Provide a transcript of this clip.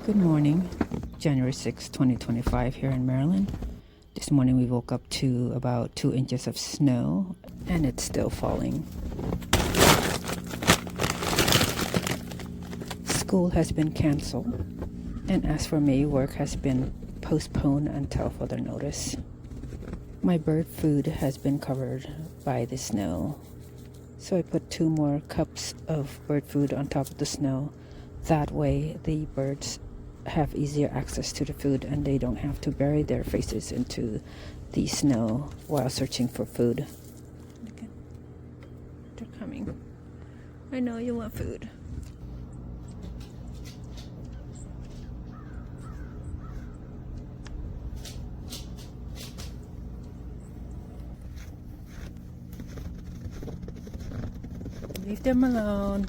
Good morning, January 6, 2025 here in Maryland. This morning we woke up to about 2 inches of snow and it's still falling. School has been canceled, and as for me, work has been postponed until further notice. My bird food has been covered by the snow, so I put 2 more cups of bird food on top of the snow. That way the birds have easier access to the food and they don't have to bury their faces into the snow while searching for food. Look at, they're coming. I know you want food. Leave them alone.